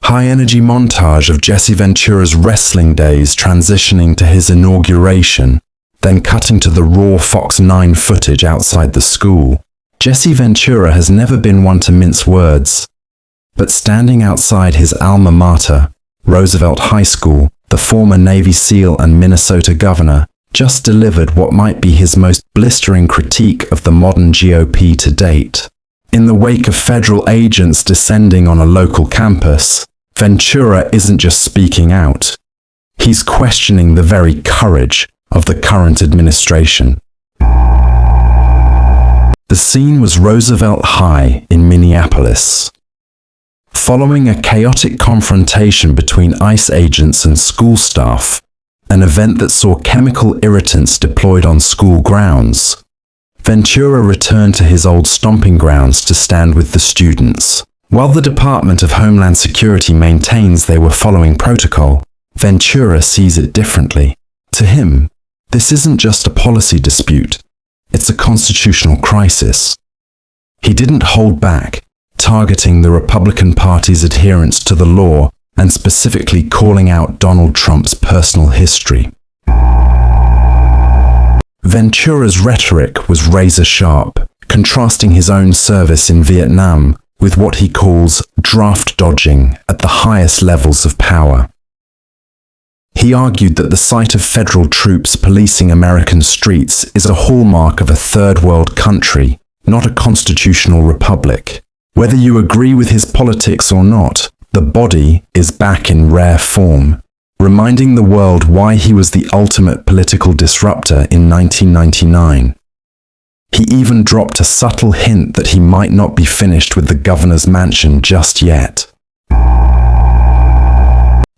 high-energy montage of Jesse Ventura's wrestling days transitioning to his inauguration, then cutting to the raw Fox 9 footage outside the school. Jesse Ventura has never been one to mince words, but standing outside his alma mater, Roosevelt High School, the former Navy SEAL and Minnesota governor just delivered what might be his most blistering critique of the modern GOP to date. In the wake of federal agents descending on a local campus, Ventura isn't just speaking out. He's questioning the very courage of the current administration. The scene was Roosevelt High in Minneapolis. Following a chaotic confrontation between ICE agents and school staff, an event that saw chemical irritants deployed on school grounds, Ventura returned to his old stomping grounds to stand with the students. While the Department of Homeland Security maintains they were following protocol, Ventura sees it differently. To him, this isn't just a policy dispute, it's a constitutional crisis. He didn't hold back, targeting the Republican Party's adherence to the law and specifically calling out Donald Trump's personal history. Ventura's rhetoric was razor-sharp, contrasting his own service in Vietnam with what he calls draft dodging at the highest levels of power. He argued that the sight of federal troops policing American streets is a hallmark of a third world country, not a constitutional republic. Whether you agree with his politics or not, the body is back in rare form, reminding the world why he was the ultimate political disruptor in 1999. He even dropped a subtle hint that he might not be finished with the governor's mansion just yet.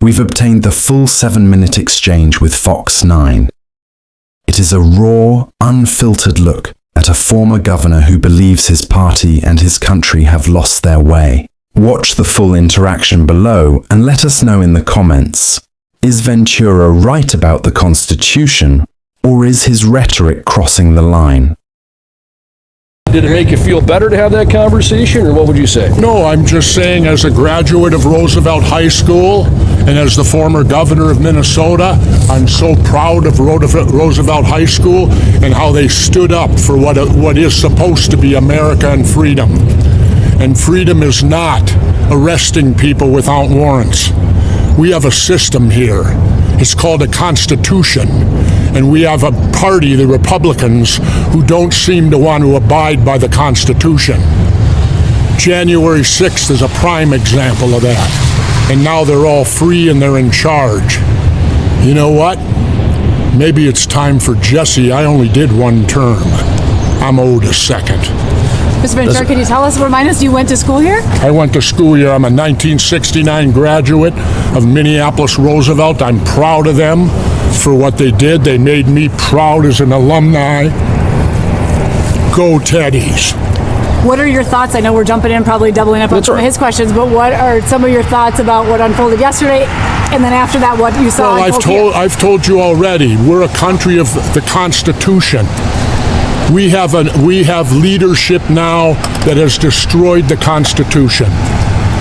We've obtained the full 7-minute exchange with Fox 9. It is a raw, unfiltered look at a former governor who believes his party and his country have lost their way. Watch the full interaction below and let us know in the comments. Is Ventura right about the Constitution, or is his rhetoric crossing the line? Did it make you feel better to have that conversation, or what would you say? No, I'm just saying, as a graduate of Roosevelt High School and as the former governor of Minnesota, I'm so proud of Roosevelt High School and how they stood up for what is supposed to be America and freedom. And freedom is not arresting people without warrants. We have a system here. It's called a Constitution. And we have a party, the Republicans, who don't seem to want to abide by the Constitution. January 6th is a prime example of that. And now they're all free and they're in charge. You know what? Maybe it's time for Jesse. I only did one term. I'm owed a second. Mr. Ventura, can you tell us, remind us, you went to school here? I went to school here. I'm a 1969 graduate of Minneapolis Roosevelt. I'm proud of them for what they did. They made me proud as an alumni. Go Teddies. What are your thoughts? I know we're jumping in, probably doubling up on some of his questions, but what are some of your thoughts about what unfolded yesterday, and then after that, what you saw? Well, I've told you already, we're a country of the Constitution. We have leadership now that has destroyed the Constitution.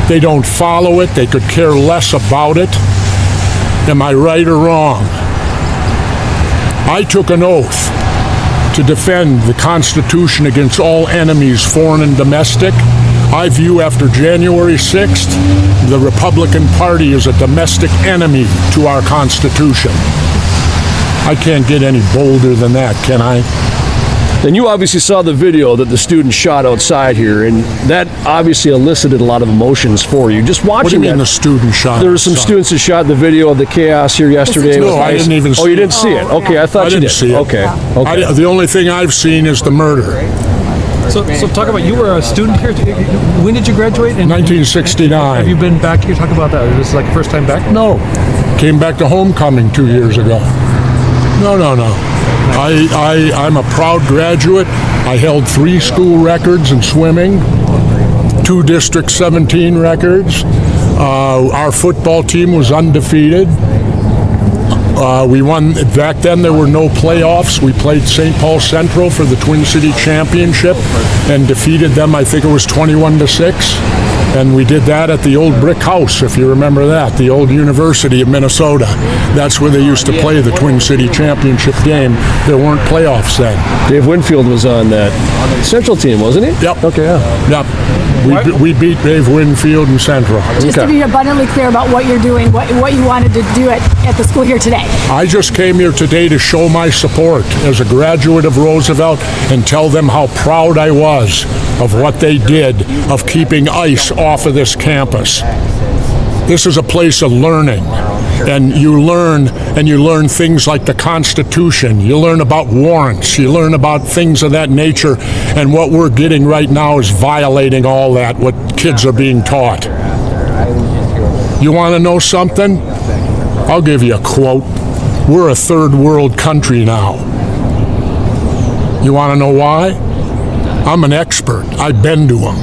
They don't follow it. They could care less about it. Am I right or wrong? I took an oath to defend the Constitution against all enemies, foreign and domestic. I view after January 6th, the Republican Party as a domestic enemy to our Constitution. I can't get any bolder than that, can I? And you obviously saw the video that the students shot outside here, and that obviously elicited a lot of emotions for you. Just watching What do you mean that, the student shot? there were some students that shot the video of the chaos here yesterday. It was No, I nice. didn't even see it. Oh, you didn't see it? Okay, I thought I you didn't did. see it. Okay. Okay. The only thing I've seen is the murder. So talk about, you were a student here. When did you graduate? 1969. Have you been back here? Talk about that. Is this like first time back? No. Came back to homecoming 2 years ago. No. I'm a proud graduate. I held 3 school records in swimming, 2 District 17 records. Our football team was undefeated. We won. Back then, there were no playoffs. We played St. Paul Central for the Twin City Championship and defeated them, I think it was 21-6. And we did that at the old brick house, if you remember that, the old University of Minnesota. That's where they used to play the Twin City Championship game. There weren't playoffs then. Dave Winfield was on that Central team, wasn't he? Yep. Okay, yeah. Yep. We beat Dave Winfield and Central. Just to be abundantly clear about what you're doing, what you wanted to do at the school here today. I just came here today to show my support as a graduate of Roosevelt and tell them how proud I was of what they did of keeping ICE off of this campus. This is a place of learning, and you learn things like the Constitution. You learn about warrants. You learn about things of that nature, and what we're getting right now is violating all that, what kids are being taught. You want to know something? I'll give you a quote. We're a third world country now. You want to know why? I'm an expert. I've been to them.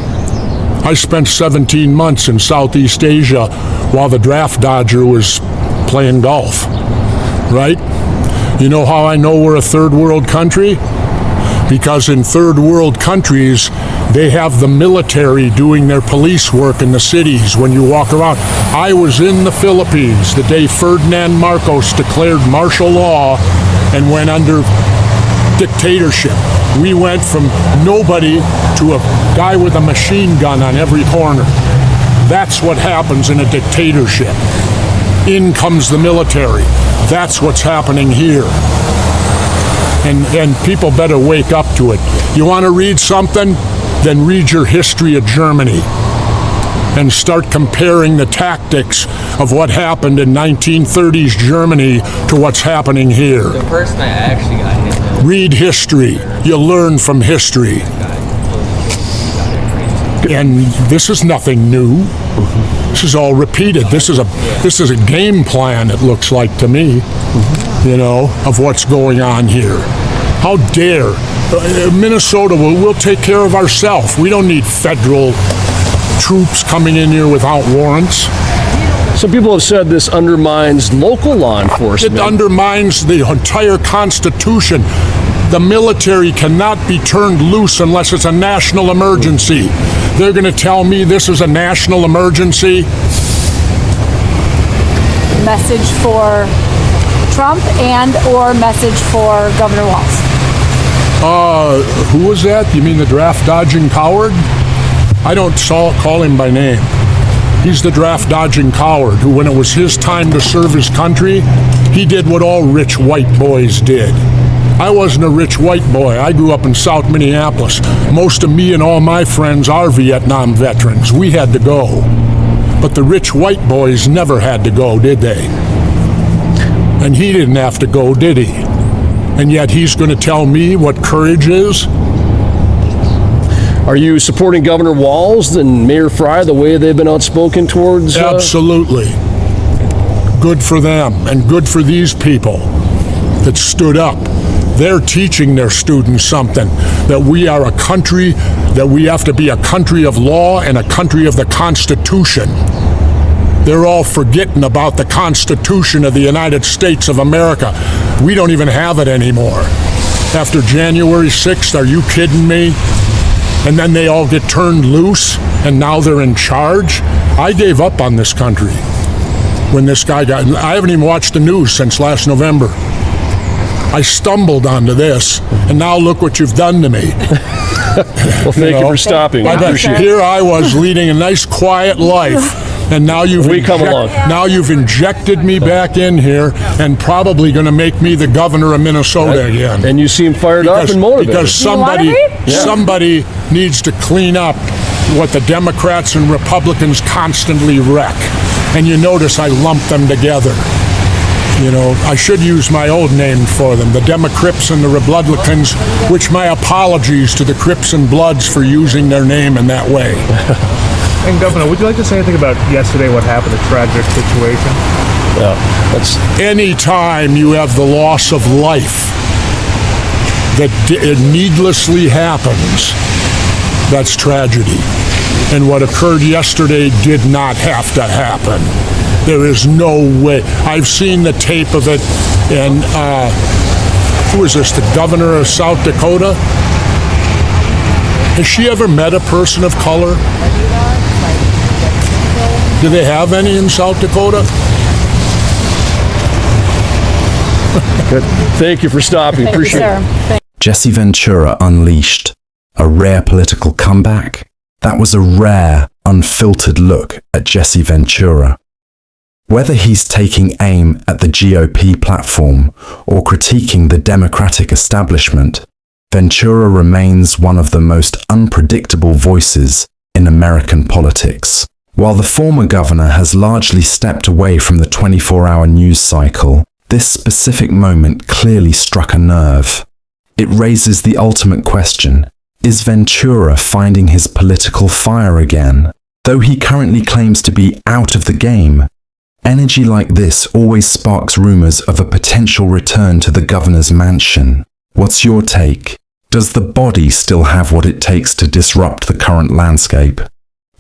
I spent 17 months in Southeast Asia while the draft dodger was playing golf, right? You know how I know we're a third world country? Because in third world countries, they have the military doing their police work in the cities when you walk around. I was in the Philippines the day Ferdinand Marcos declared martial law and went under dictatorship. We went from nobody to a guy with a machine gun on every corner. That's what happens in a dictatorship. In comes the military. That's what's happening here. And people better wake up to it. You want to read something? Then read your history of Germany and start comparing the tactics of what happened in 1930s Germany to what's happening here. The person I actually got hit. Read history. You learn from history. And this is nothing new. This is all repeated. This is a game plan, it looks like to me, you know, of what's going on here. How dare Minnesota, we'll take care of ourselves. We don't need federal troops coming in here without warrants. Some people have said this undermines local law enforcement. It undermines the entire Constitution. The military cannot be turned loose unless it's a national emergency. They're going to tell me this is a national emergency? Message for Trump and or message for Governor Walz? Who was that? You mean the draft-dodging coward? I don't call him by name. He's the draft-dodging coward who, when it was his time to serve his country, he did what all rich white boys did. I wasn't a rich white boy. I grew up in South Minneapolis. Most of me and all my friends are Vietnam veterans. We had to go. But the rich white boys never had to go, did they? And he didn't have to go, did he? And yet he's going to tell me what courage is? Are you supporting Governor Walz and Mayor Frey the way they've been outspoken towards? Absolutely. Good for them and good for these people that stood up. They're teaching their students something, that we are a country, that we have to be a country of law and a country of the Constitution. They're all forgetting about the Constitution of the United States of America. We don't even have it anymore. After January 6th, are you kidding me? And then they all get turned loose, and now they're in charge? I gave up on this country when this guy got... I haven't even watched the news since last November. I stumbled onto this, and now look what you've done to me. Well, thank you for stopping. I appreciate it. Here I was leading a nice, quiet life, and now you've injected me back in here, and probably going to make me the governor of Minnesota again. And you seem fired up and motivated. Because somebody needs to clean up what the Democrats and Republicans constantly wreck. And you notice I lump them together. You know, I should use my old name for them, the Democrips and the Republicans, which my apologies to the Crips and Bloods for using their name in that way. And Governor, would you like to say anything about yesterday, what happened, the tragic situation? Any time you have the loss of life that needlessly happens, that's tragedy. And what occurred yesterday did not have to happen. There is no way. I've seen the tape of it, and who is this, the governor of South Dakota? Has she ever met a person of color? Do they have any in South Dakota? Good. Thank you for stopping. Appreciate it. Jesse Ventura Unleashed. A rare political comeback? That was a rare, unfiltered look at Jesse Ventura. Whether he's taking aim at the GOP platform or critiquing the Democratic establishment, Ventura remains one of the most unpredictable voices in American politics. While the former governor has largely stepped away from the 24-hour news cycle, this specific moment clearly struck a nerve. It raises the ultimate question: is Ventura finding his political fire again? Though he currently claims to be out of the game, energy like this always sparks rumors of a potential return to the governor's mansion. What's your take? Does the body still have what it takes to disrupt the current landscape?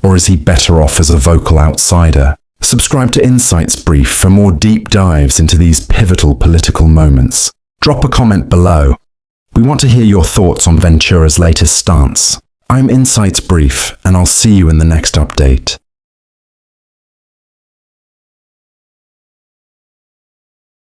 Or is he better off as a vocal outsider? Subscribe to Insights Brief for more deep dives into these pivotal political moments. Drop a comment below. We want to hear your thoughts on Ventura's latest stance. I'm Insights Brief, and I'll see you in the next update.